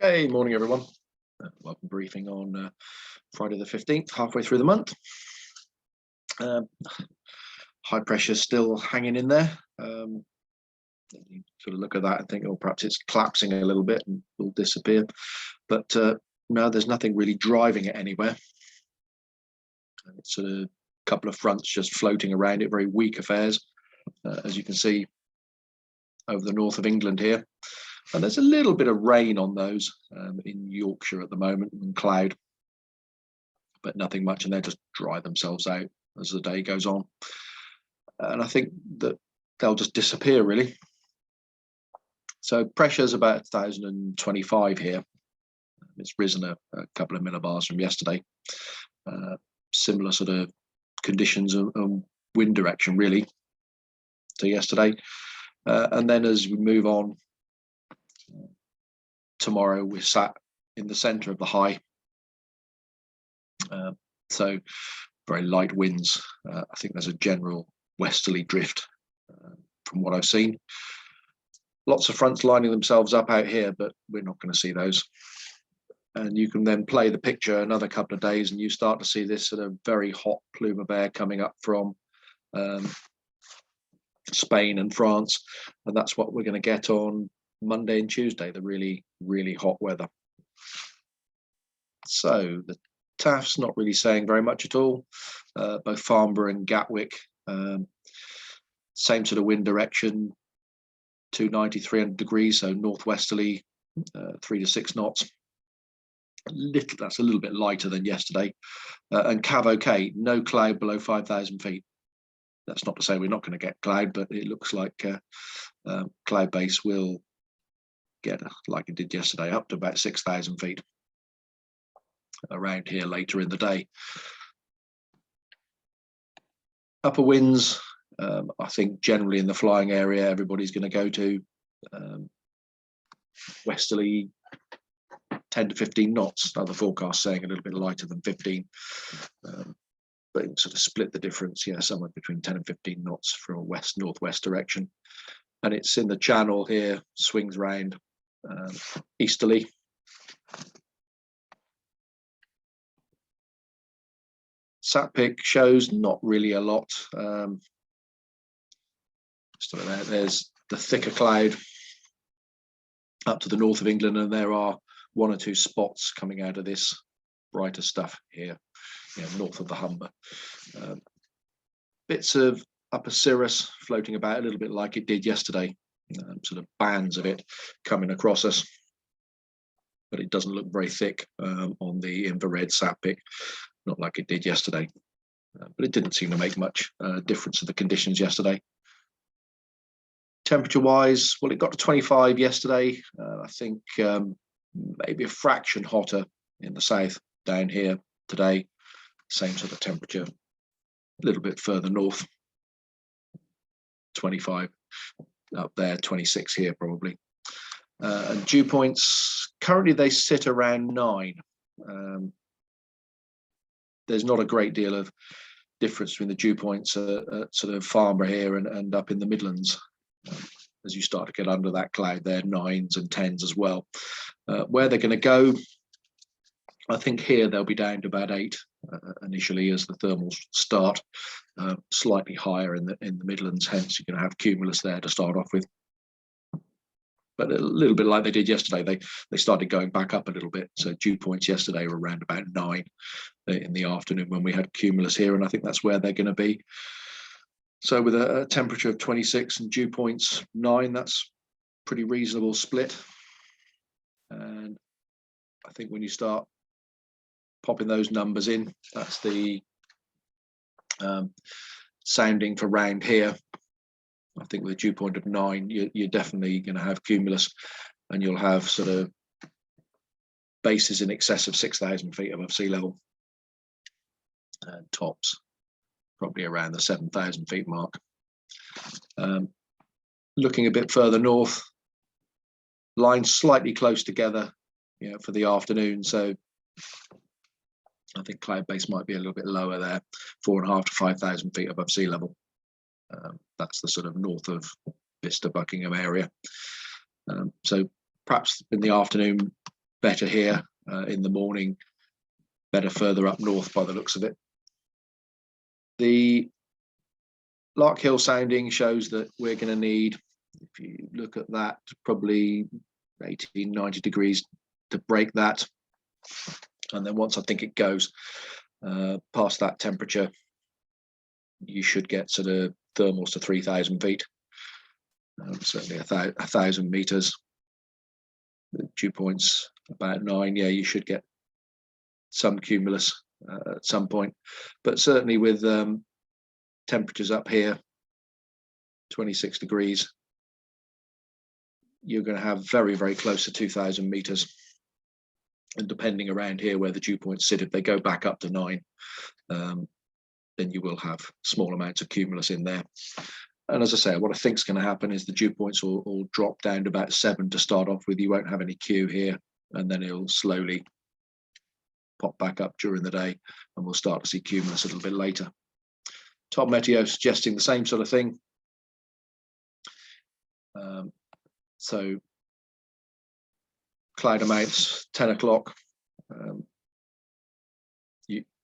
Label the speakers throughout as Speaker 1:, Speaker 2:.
Speaker 1: Okay, morning everyone. Welcome briefing on Friday the 15th, halfway through the month. High pressure still hanging in there. You sort of look at that and think, oh, perhaps it's collapsing a little bit and will disappear. But no, there's nothing really driving it anywhere. It's a couple of fronts just floating around it, very weak affairs, as you can see over the north of England here. And there's a little bit of rain on those in Yorkshire at the moment and cloud, but nothing much, and they'll just dry themselves out as the day goes on. And I think that they'll just disappear really. So pressure's about 1,025 here. It's risen a couple of millibars from yesterday. Similar sort of conditions and wind direction really to yesterday. And then as we move on, tomorrow we're sat in the center of the high, so very light winds. I think there's a general westerly drift from what I've seen. Lots of fronts lining themselves up out here, but we're not going to see those. And you can then play the picture another couple of days and you start to see this sort of very hot plume of air coming up from Spain and France, and that's what we're going to get on Monday and Tuesday, the really hot weather. So the TAF's not really saying very much at all. Both Farnborough and Gatwick, same sort of wind direction, 290, 300 degrees, so northwesterly, 3 to 6 knots. That's a little bit lighter than yesterday. And Cav okay, no cloud below 5,000 feet. That's not to say we're not going to get cloud, but it looks like cloud base will get, like it did yesterday, up to about 6,000 feet around here later in the day. Upper winds, I think generally in the flying area, everybody's going to go to westerly 10 to 15 knots. Now the forecast saying a little bit lighter than 15. But sort of split the difference, yeah, somewhere between 10 and 15 knots for a west-northwest direction. And it's in the channel here, swings round easterly. SatPic shows not really a lot. So there's the thicker cloud up to the north of England, and there are one or two spots coming out of this brighter stuff here, north of the Humber. Bits of upper cirrus floating about a little bit like it did yesterday, sort of bands of it coming across us, but it doesn't look very thick on the infrared SatPic, not like it did yesterday. But it didn't seem to make much difference to the conditions yesterday. Temperature wise, well, it got to 25 yesterday. I think maybe a fraction hotter in the south down here today. Same sort of temperature, a little bit further north, 25 up there, 26 here probably. And dew points, currently they sit around 9. There's not a great deal of difference between the dew points at sort of Farnborough here and up in the Midlands. As you start to get under that cloud there, 9s and 10s as well. Where they're going to go, I think here they'll be down to about 8 initially as the thermals start, slightly higher in the Midlands, hence you're going to have cumulus there to start off with. But a little bit like they did yesterday, they started going back up a little bit. So dew points yesterday were around about 9 in the afternoon when we had cumulus here, and I think that's where they're going to be. So with a temperature of 26 and dew points 9, that's pretty reasonable split. And I think when you start popping those numbers in, that's the sounding for round here. I think with a dew point of 9, you're definitely going to have cumulus, and you'll have sort of bases in excess of 6,000 feet above sea level, and tops probably around the 7,000 feet mark. Looking a bit further north, lines slightly close together, for the afternoon. So I think cloud base might be a little bit lower there, 4,500 to 5,000 feet above sea level. That's the sort of north of Bicester, Buckingham area. So perhaps in the afternoon, better here in the morning, better further up north by the looks of it. The Lark Hill sounding shows that we're going to need, if you look at that, probably 18, 90 degrees to break that. And then once I think it goes past that temperature, you should get sort of thermals to 3,000 feet, certainly 1,000 meters. The dew points about 9. Yeah, you should get some cumulus at some point, but certainly with temperatures up here, 26 degrees, you're going to have very, very close to 2,000 meters. And depending around here where the dew points sit, if they go back up to 9, then you will have small amounts of cumulus in there. And as I say, what I think is going to happen is the dew points will drop down to about 7 to start off with. You won't have any Q here, and then it'll slowly pop back up during the day, and we'll start to see cumulus a little bit later. Top Meteo suggesting the same sort of thing. So cloud amounts 10 o'clock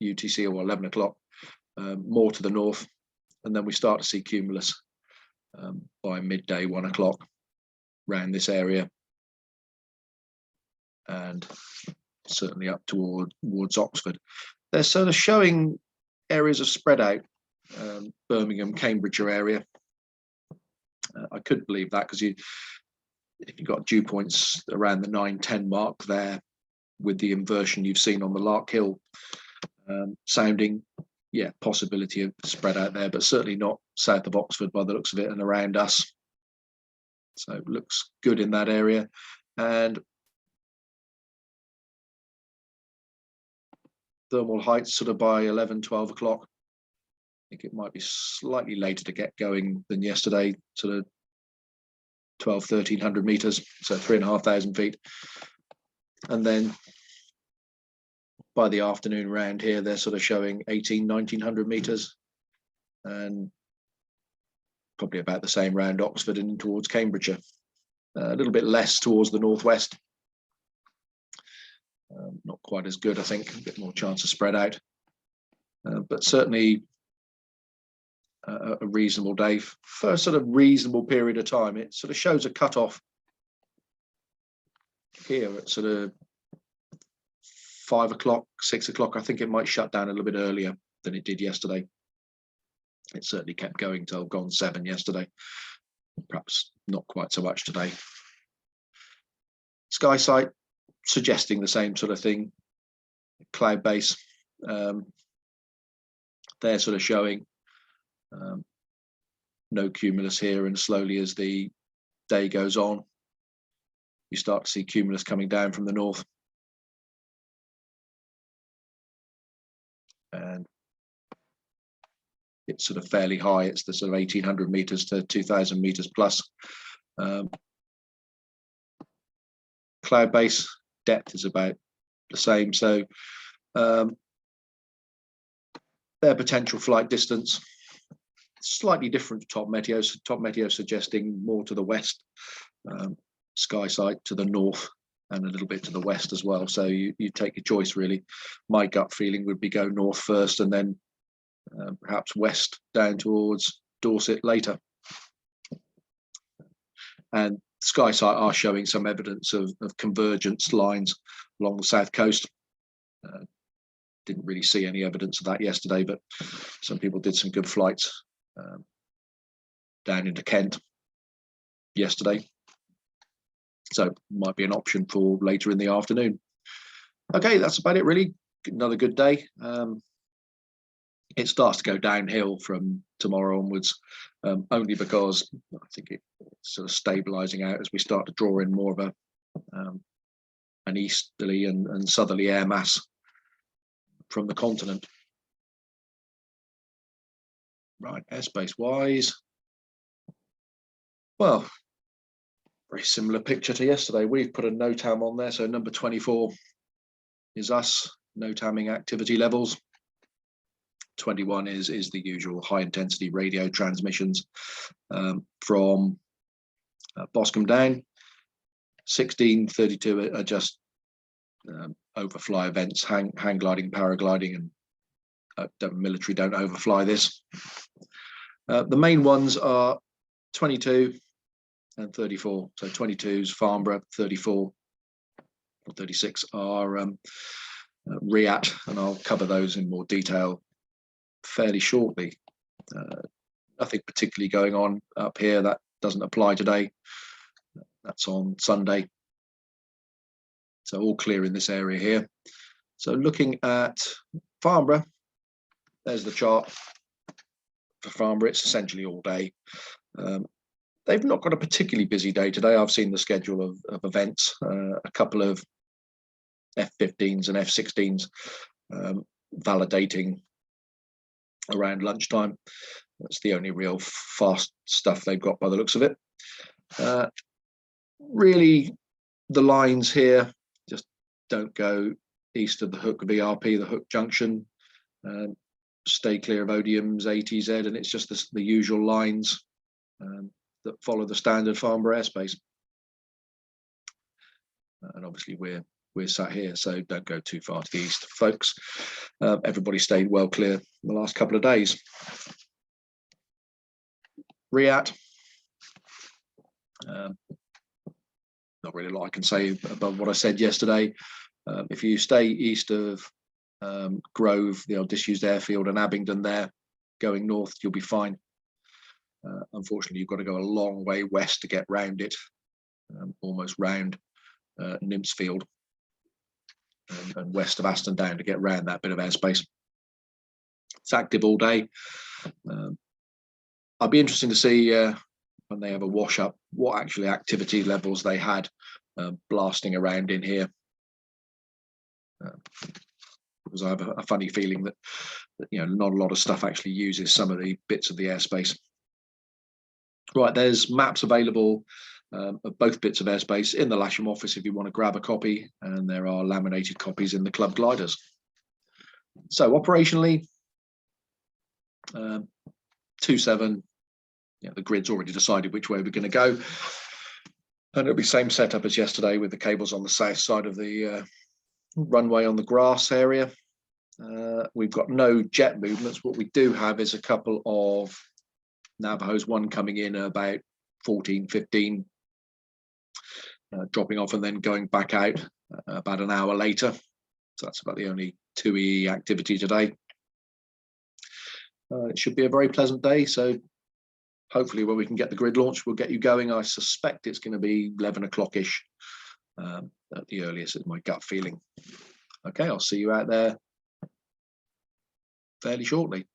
Speaker 1: UTC, or 11 o'clock, more to the north, and then we start to see cumulus by midday, 1 o'clock, around this area, and certainly up towards Oxford. They're sort of showing areas of spread out, Birmingham, Cambridgeshire area. I could believe that, because if you've got dew points around the 9-10 mark there, with the inversion you've seen on the Lark Hill sounding, yeah, possibility of spread out there, but certainly not south of Oxford by the looks of it, and around us. So it looks good in that area. And thermal heights sort of by 11, 12 o'clock. I think it might be slightly later to get going than yesterday, sort of 12, 1,300 meters, so 3,500 feet. And then by the afternoon around here, they're sort of showing 18, 1,900 meters, and probably about the same round Oxford and towards Cambridgeshire. A little bit less towards the northwest. Not quite as good, I think, a bit more chance of spread out. But certainly a reasonable day for a sort of reasonable period of time. It sort of shows a cutoff here at sort of 5 o'clock, 6 o'clock. I think it might shut down a little bit earlier than it did yesterday. It certainly kept going till gone 7 yesterday. Perhaps not quite so much today. Sky sight suggesting the same sort of thing. Cloud base, they're sort of showing no cumulus here, and slowly as the day goes on, you start to see cumulus coming down from the north. And it's sort of fairly high. It's the sort of 1,800 meters to 2,000 meters plus. Cloud base depth is about the same. So their potential flight distance slightly different to Top Meteo. So Top Meteo suggesting more to the west, Sky sight to the north, and a little bit to the west as well. So you take your choice, really. My gut feeling would be go north first, and then perhaps west down towards Dorset later. And Sky sight are showing some evidence of convergence lines along the south coast. Didn't really see any evidence of that yesterday, but some people did some good flights down into Kent yesterday. So might be an option for later in the afternoon. Okay, that's about it really. Another good day. It starts to go downhill from tomorrow onwards, only because I think it's sort of stabilizing out as we start to draw in more of an easterly and southerly air mass from the continent. Right, airspace wise, well, very similar picture to yesterday. We've put a NOTAM on there, so number 24 is us, NOTAMing activity levels. 21 is the usual high intensity radio transmissions from Boscombe down. 16, 32 are just overfly events, hang gliding, paragliding, and military don't overfly this. The main ones are 22 and 34. So 22's Farnborough, 34 or 36 are RIAT, and I'll cover those in more detail fairly shortly. Nothing particularly going on up here. That doesn't apply today. That's on Sunday. So all clear in this area here. So looking at Farnborough, there's the chart for Farnborough. It's essentially all day. They've not got a particularly busy day today. I've seen the schedule of events, a couple of F-15s and F-16s validating around lunchtime. That's the only real fast stuff they've got by the looks of it. Really, the lines here just don't go east of the Hook VRP, the Hook Junction. Stay clear of Odium's ATZ, and it's just the usual lines that follow the standard Farnborough airspace. And obviously we're sat here, so don't go too far to the east, folks. Everybody stayed well clear in the last couple of days. RIAT. Not really a lot I can say above what I said yesterday. If you stay east of Grove, the old disused airfield, and Abingdon there, going north, you'll be fine. Unfortunately, you've got to go a long way west to get round it, almost round Nymphsfield and west of Aston Down to get round that bit of airspace. It's active all day. I'd be interested to see when they have a wash up, what actually activity levels they had blasting around in here. Because I have a funny feeling that not a lot of stuff actually uses some of the bits of the airspace. Right, there's maps available of both bits of airspace in the Lasham office if you want to grab a copy, and there are laminated copies in the club gliders. So operationally, 2-7, the grid's already decided which way we're going to go, and it'll be same setup as yesterday with the cables on the south side of the runway on the grass area. We've got no jet movements. What we do have is a couple of Navajos, one coming in about 14:15, dropping off and then going back out about an hour later. So that's about the only 2E activity today. It should be a very pleasant day. So hopefully when we can get the grid launched, we'll get you going. I suspect it's going to be 11 o'clock-ish at the earliest, is my gut feeling. Okay, I'll see you out there fairly shortly.